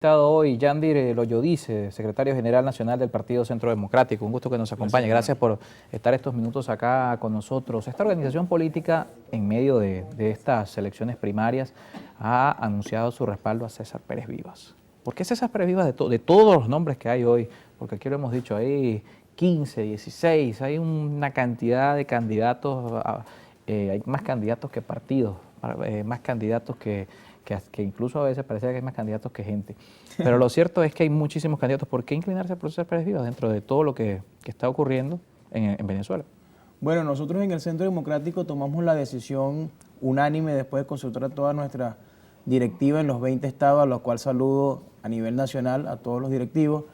Estado hoy Yandir Loyodice, secretario general nacional del Partido Centro Democrático. Un gusto que nos acompañe. Gracias por estar estos minutos acá con nosotros. Esta organización política, en medio de estas elecciones primarias, ha anunciado su respaldo a César Pérez Vivas. ¿Por qué César Pérez Vivas de todos los nombres que hay hoy? Porque aquí lo hemos dicho, hay 15, 16, hay una cantidad de candidatos, hay más candidatos que partidos, más candidatos que incluso a veces parece que hay más candidatos que gente. Pero lo cierto es que hay muchísimos candidatos. ¿Por qué inclinarse por César Pérez Vivas dentro de todo lo que está ocurriendo en Venezuela? Bueno, nosotros en el Centro Democrático tomamos la decisión unánime después de consultar a toda nuestra directiva en los 20 estados, a los cuales saludo a nivel nacional a todos los directivos.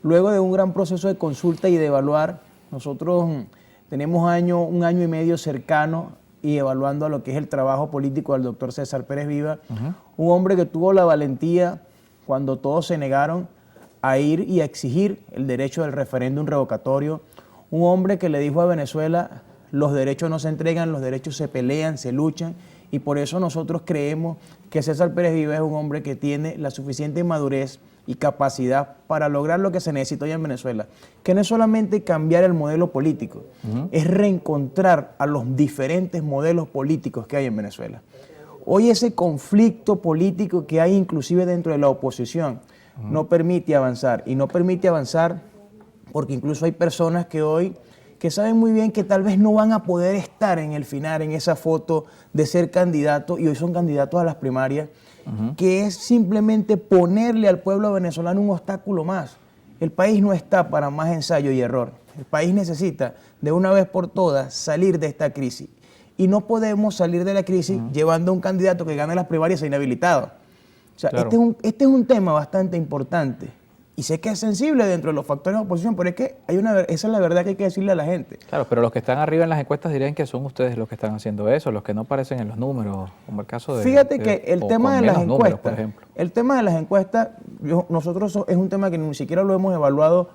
Luego de un gran proceso de consulta y de evaluar, nosotros tenemos un año y medio cercano y evaluando a lo que es el trabajo político del doctor César Pérez Vivas, un hombre que tuvo la valentía cuando todos se negaron a ir y a exigir el derecho del referéndum revocatorio, un hombre que le dijo a Venezuela, los derechos no se entregan, los derechos se pelean, se luchan, y por eso nosotros creemos que César Pérez Vivas es un hombre que tiene la suficiente madurez y capacidad para lograr lo que se necesita hoy en Venezuela, que no es solamente cambiar el modelo político, es reencontrar a los diferentes modelos políticos que hay en Venezuela. Hoy ese conflicto político que hay inclusive dentro de la oposición no permite avanzar, y no permite avanzar porque incluso hay personas que hoy que saben muy bien que tal vez no van a poder estar en el final, en esa foto de ser candidato, y hoy son candidatos a las primarias, que es simplemente ponerle al pueblo venezolano un obstáculo más. El país no está para más ensayo y error. El país necesita de una vez por todas salir de esta crisis. Y no podemos salir de la crisis llevando a un candidato que gane las primarias e inhabilitado. O sea, claro, este es un tema bastante importante. Y sé que es sensible dentro de los factores de oposición, pero es que esa es la verdad que hay que decirle a la gente. Claro, pero los que están arriba en las encuestas dirían que son ustedes los que están haciendo eso, los que no aparecen en los números, como el caso de... Fíjate que el tema de las encuestas, por ejemplo. El tema de las encuestas, nosotros es un tema que ni siquiera lo hemos evaluado,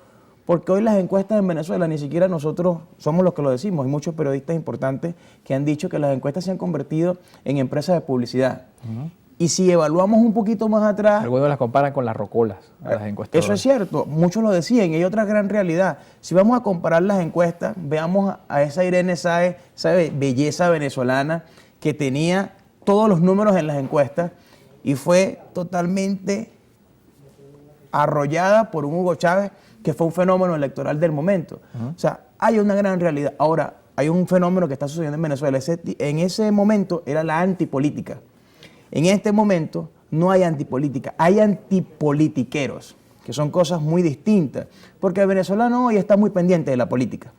porque hoy las encuestas en Venezuela, ni siquiera nosotros somos los que lo decimos. Hay muchos periodistas importantes que han dicho que las encuestas se han convertido en empresas de publicidad. Y si evaluamos un poquito más atrás... Algunos las comparan con las rocolas, a las encuestas. Eso es cierto, muchos lo decían, y hay otra gran realidad. Si vamos a comparar las encuestas, veamos a esa Irene Sáez, esa belleza venezolana que tenía todos los números en las encuestas y fue totalmente arrollada por un Hugo Chávez, que fue un fenómeno electoral del momento. O sea, hay una gran realidad. Ahora, hay un fenómeno que está sucediendo en Venezuela. En ese momento era la antipolítica. En este momento no hay antipolítica, hay antipolitiqueros, que son cosas muy distintas, porque el venezolano hoy está muy pendiente de la política,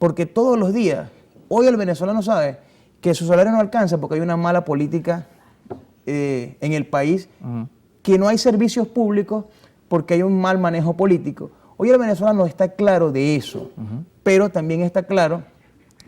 porque todos los días, hoy el venezolano sabe que su salario no alcanza porque hay una mala política en el país, que no hay servicios públicos porque hay un mal manejo político. Hoy el venezolano está claro de eso, pero también está claro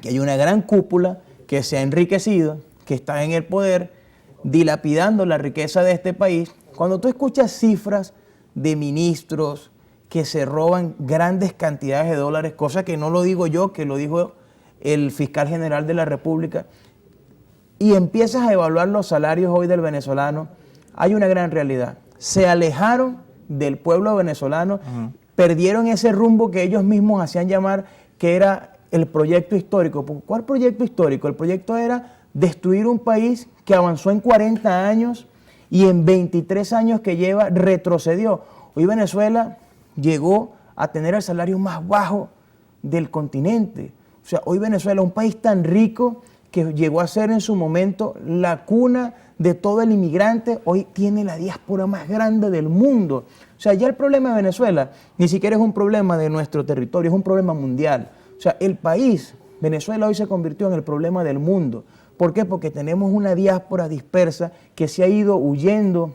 que hay una gran cúpula que se ha enriquecido, que está en el poder, dilapidando la riqueza de este país. Cuando tú escuchas cifras de ministros que se roban grandes cantidades de dólares, cosa que no lo digo yo, que lo dijo el fiscal general de la República, y empiezas a evaluar los salarios hoy del venezolano, hay una gran realidad. Se alejaron del pueblo venezolano, perdieron ese rumbo que ellos mismos hacían llamar que era el proyecto histórico. ¿Cuál proyecto histórico? El proyecto era destruir un país que avanzó en 40 años y en 23 años que lleva retrocedió. Hoy Venezuela llegó a tener el salario más bajo del continente. O sea, hoy Venezuela, un país tan rico que llegó a ser en su momento la cuna de todo el inmigrante, hoy tiene la diáspora más grande del mundo. O sea, ya el problema de Venezuela ni siquiera es un problema de nuestro territorio, es un problema mundial. O sea, el país, Venezuela hoy se convirtió en el problema del mundo. ¿Por qué? Porque tenemos una diáspora dispersa que se ha ido huyendo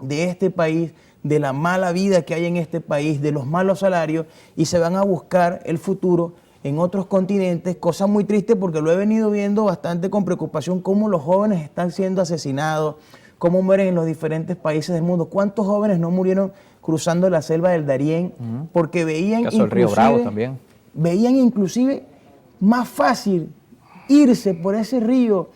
de este país, de la mala vida que hay en este país, de los malos salarios, y se van a buscar el futuro en otros continentes, cosa muy triste porque lo he venido viendo bastante con preocupación, cómo los jóvenes están siendo asesinados, cómo mueren en los diferentes países del mundo. ¿Cuántos jóvenes no murieron cruzando la selva del Darién? Porque veían el caso del Río Bravo también. Veían inclusive más fácil irse por ese río,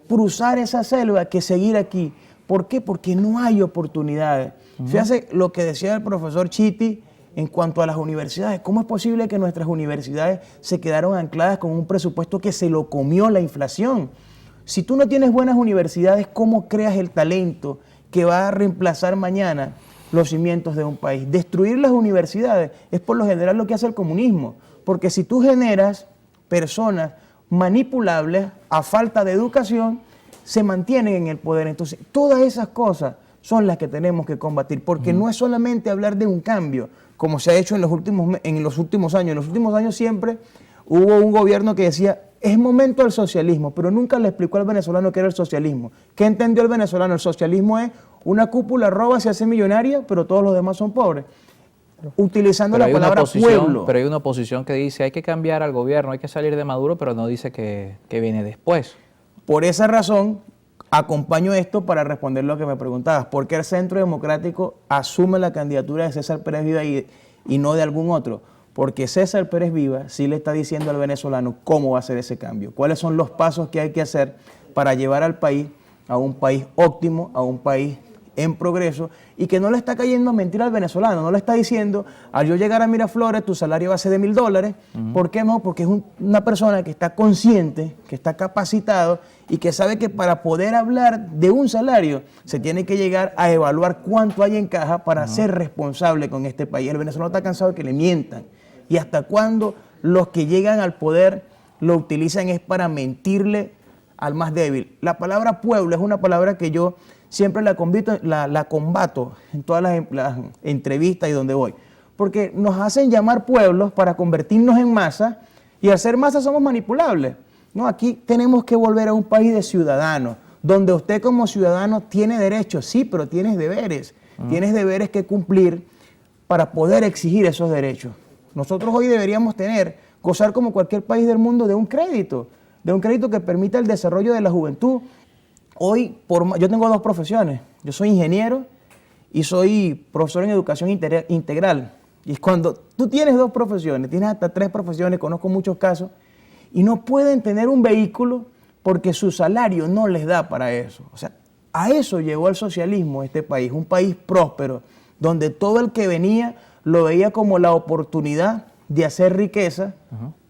cruzar esa selva, que seguir aquí. ¿Por qué? Porque no hay oportunidades. Fíjate lo que decía el profesor Chiti en cuanto a las universidades. ¿Cómo es posible que nuestras universidades se quedaron ancladas con un presupuesto que se lo comió la inflación? Si tú no tienes buenas universidades, ¿cómo creas el talento que va a reemplazar mañana los cimientos de un país? Destruir las universidades es por lo general lo que hace el comunismo, porque si tú generas personas manipulables a falta de educación, se mantienen en el poder. Entonces, todas esas cosas son las que tenemos que combatir, porque no es solamente hablar de un cambio, como se ha hecho en los últimos años. En los últimos años siempre hubo un gobierno que decía, es momento del socialismo, pero nunca le explicó al venezolano qué era el socialismo. ¿Qué entendió el venezolano? El socialismo es una cúpula roba, se hace millonaria, pero todos los demás son pobres. Utilizando la palabra pueblo. Pero hay una oposición que dice, hay que cambiar al gobierno, hay que salir de Maduro, pero no dice que viene después. Por esa razón, acompaño esto para responder lo que me preguntabas. ¿Por qué el Centro Democrático asume la candidatura de César Pérez Viva y no de algún otro? Porque César Pérez Viva sí le está diciendo al venezolano cómo va a ser ese cambio, cuáles son los pasos que hay que hacer para llevar al país a un país óptimo, a un país en progreso, y que no le está cayendo a mentir al venezolano, no le está diciendo, al yo llegar a Miraflores, tu salario va a ser de $1000. ¿Por qué no? Porque es una persona que está consciente, que está capacitado y que sabe que para poder hablar de un salario se tiene que llegar a evaluar cuánto hay en caja para ser responsable con este país. El venezolano está cansado de que le mientan. ¿Y hasta cuándo los que llegan al poder lo utilizan es para mentirle al más débil? La palabra pueblo es una palabra que yo siempre la combato en todas las entrevistas y donde voy. Porque nos hacen llamar pueblos para convertirnos en masa, y al ser masa somos manipulables. No, aquí tenemos que volver a un país de ciudadanos, donde usted como ciudadano tiene derechos, sí, pero tienes deberes. Tienes deberes que cumplir para poder exigir esos derechos. Nosotros hoy deberíamos gozar como cualquier país del mundo de un crédito que permita el desarrollo de la juventud. Hoy, yo tengo dos profesiones. Yo soy ingeniero y soy profesor en educación integral. Y cuando tú tienes dos profesiones, tienes hasta 3 profesiones, conozco muchos casos, y no pueden tener un vehículo porque su salario no les da para eso. O sea, a eso llegó el socialismo este país, un país próspero, donde todo el que venía lo veía como la oportunidad de hacer riqueza.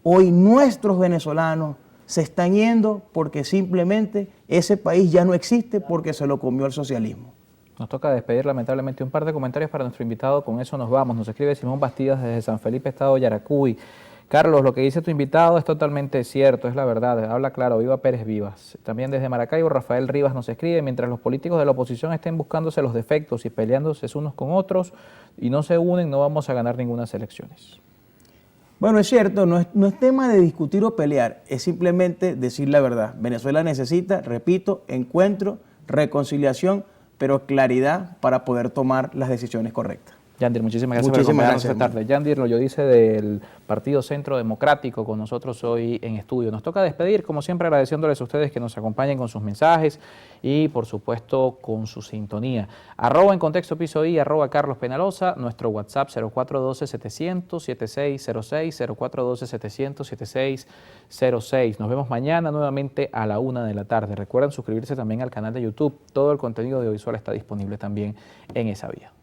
Hoy nuestros venezolanos se están yendo porque simplemente ese país ya no existe porque se lo comió el socialismo. Nos toca despedir lamentablemente. Un par de comentarios para nuestro invitado, con eso nos vamos. Nos escribe Simón Bastidas desde San Felipe, Estado Yaracuy. Carlos, lo que dice tu invitado es totalmente cierto, es la verdad, habla claro, viva Pérez Vivas. También desde Maracaibo, Rafael Rivas nos escribe, mientras los políticos de la oposición estén buscándose los defectos y peleándose unos con otros y no se unen, no vamos a ganar ninguna elecciones. Bueno, es cierto, no es tema de discutir o pelear, es simplemente decir la verdad. Venezuela necesita, repito, encuentro, reconciliación, pero claridad para poder tomar las decisiones correctas. Yandir, muchísimas gracias por acompañarnos esta tarde. Yandir Loyo dice del Partido Centro Democrático con nosotros hoy en estudio. Nos toca despedir, como siempre, agradeciéndoles a ustedes que nos acompañen con sus mensajes y, por supuesto, con su sintonía. @en contexto piso I, @Carlos Penalosa, nuestro WhatsApp 0412-700-7606, 0412-700-7606. Nos vemos mañana nuevamente a la 1 de la tarde. Recuerden suscribirse también al canal de YouTube. Todo el contenido audiovisual está disponible también en esa vía.